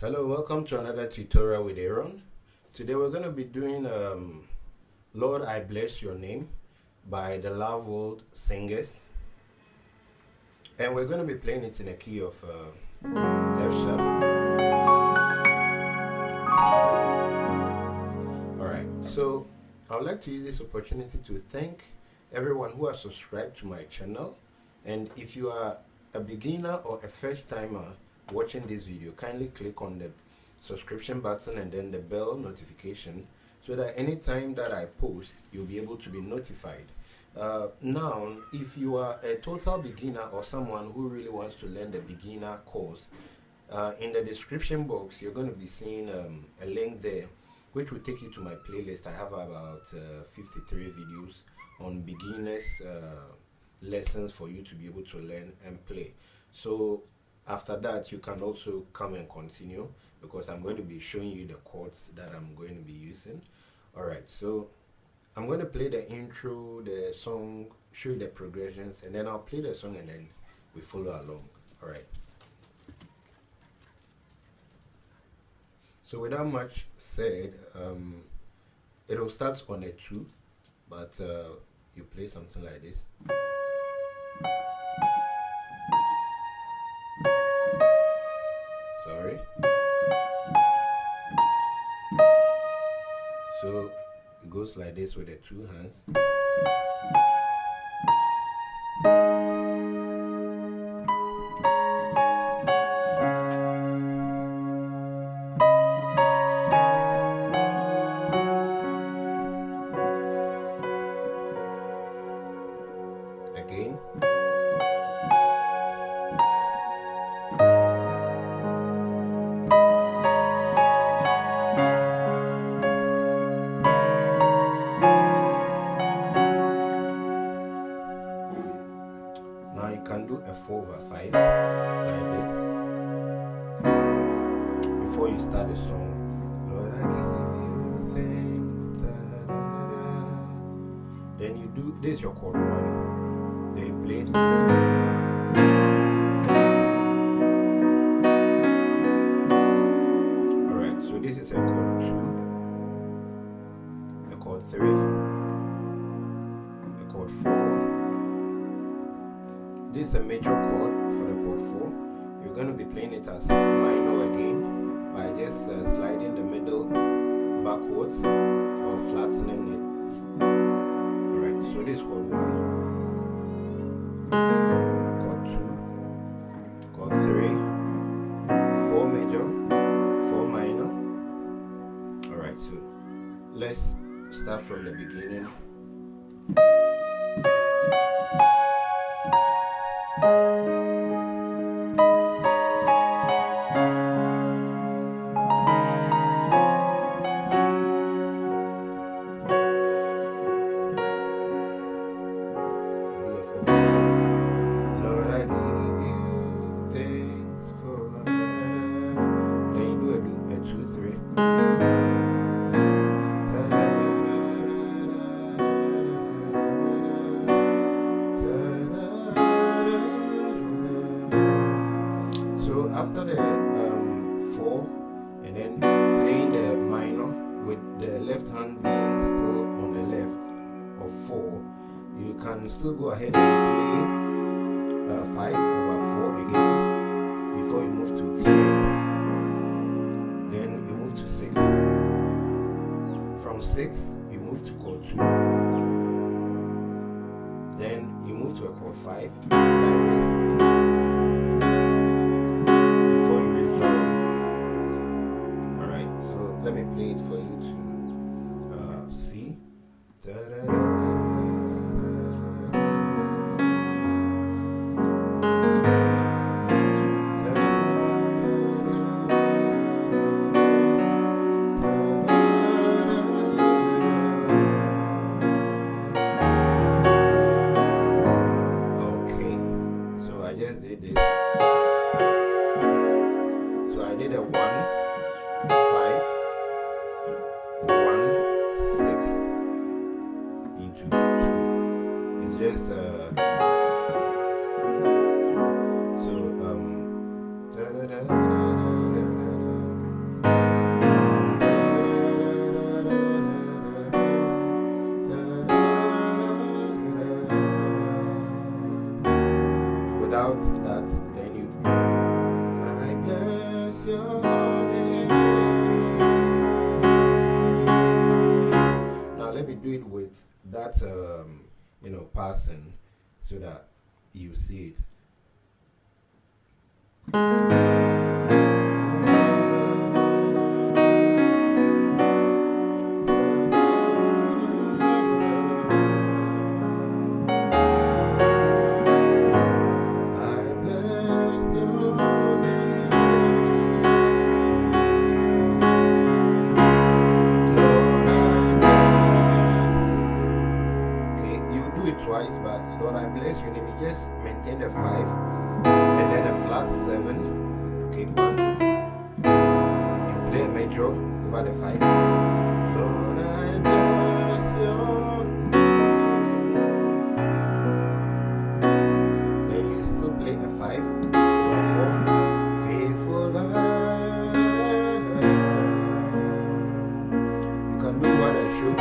Hello, welcome to another tutorial with Aaron. Today we're going to be doing Lord I Bless Your Name by the Loveworld Singers. And we're going to be playing it in a key of F sharp. Alright, so I would like to use this opportunity to thank everyone who has subscribed to my channel. And if you are a beginner or a first timer watching this video, kindly click on the subscription button and then the bell notification so that anytime that I post, you'll be able to be notified. Now, if you are a total beginner or someone who really wants to learn the beginner course, in the description box, you're going to be seeing a link there which will take you to my playlist. I have about 53 videos on beginners lessons for you to be able to learn and play. So after that, you can also come and continue because I'm going to be showing you the chords that I'm going to be using. Alright, so I'm going to play the intro, the song, show you the progressions, and then I'll play the song and then we follow along. Alright. So without much said, it'll start on a 2, but you play something like this. Sorry. So it goes like this with the 2 hands. Again. Now you can do a 4/5 like this before you start the song. Lord, I give you thanks. Da, da, da. Then you do this is your chord 1. Then you play. Alright, so this is a chord 2, a chord 3, a chord 4. This is a major chord for the chord 4. You're going to be playing it as minor again by just sliding the middle backwards or flattening it. Alright, so this is chord 1, chord 2, chord 3, 4 major, 4 minor. Alright, so let's start from the beginning. After the 4 and then playing the minor with the left hand being still on the left of 4, you can still go ahead and play 5/4 again before you move to 3. Then you move to 6. From 6 you move to chord 2. Then you move to a chord 5 like this. Let me play it for you to see. Da, da, da, okay, so I just did this. So I did a 1, 5, 1, 6 into 2. It's just so da da da da da da da. flat passing so that you see it. Twice, but Lord, I bless your name. You just maintain the 5 and then a flat 7. Okay, 1. You play a major over the 5. Lord, I bless your name. Then you still play a 5 over 4. Faithful Lord. You can do what I should.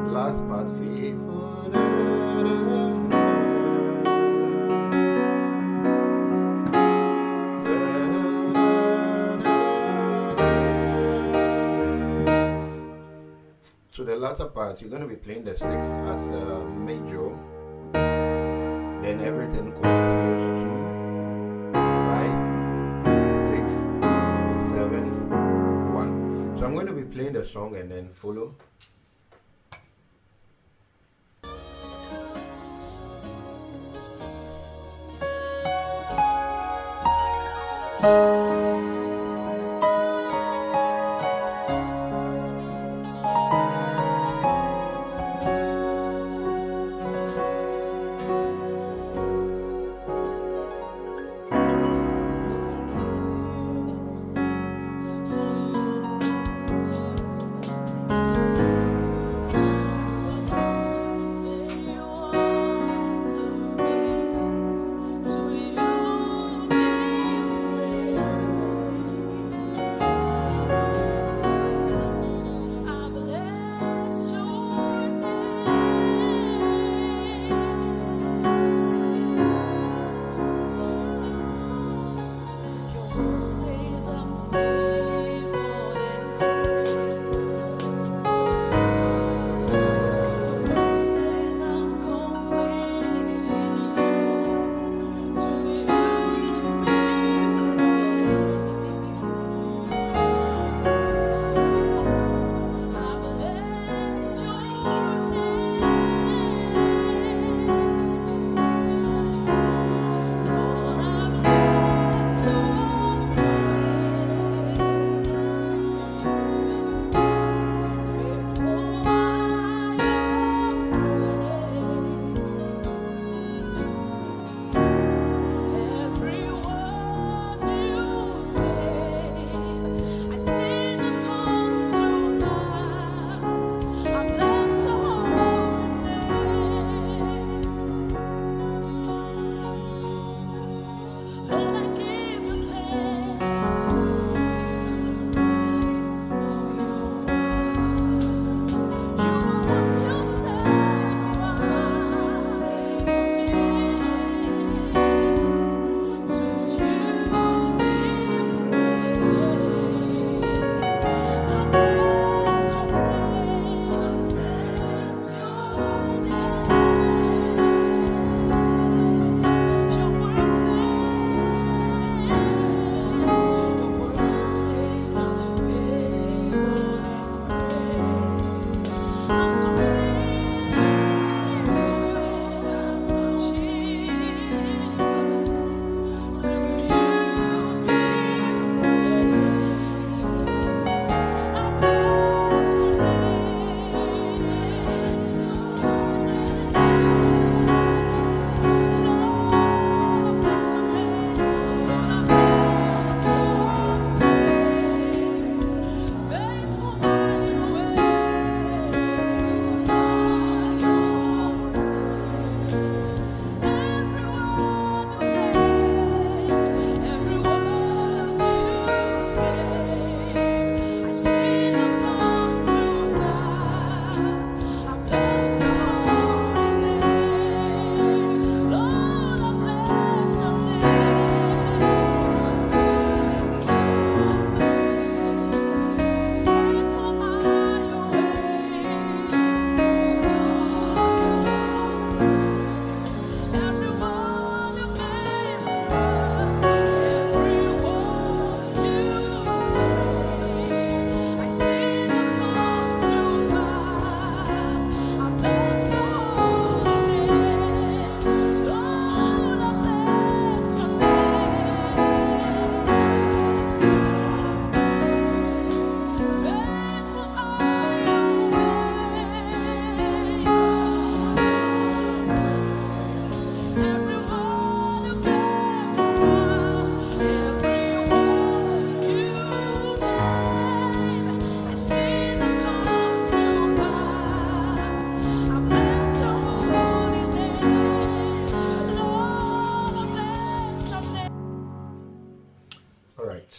Last part, faithful. So the latter part, you're going to be playing the 6 as a major, then everything continues to 5, 6, 7, 1. So I'm going to be playing the song and then follow.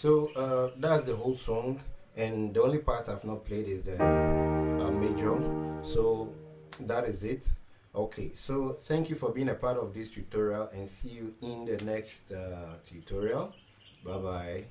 So that's the whole song, and the only part I've not played is the major. So that is it. Okay, so thank you for being a part of this tutorial, and see you in the next tutorial. Bye bye.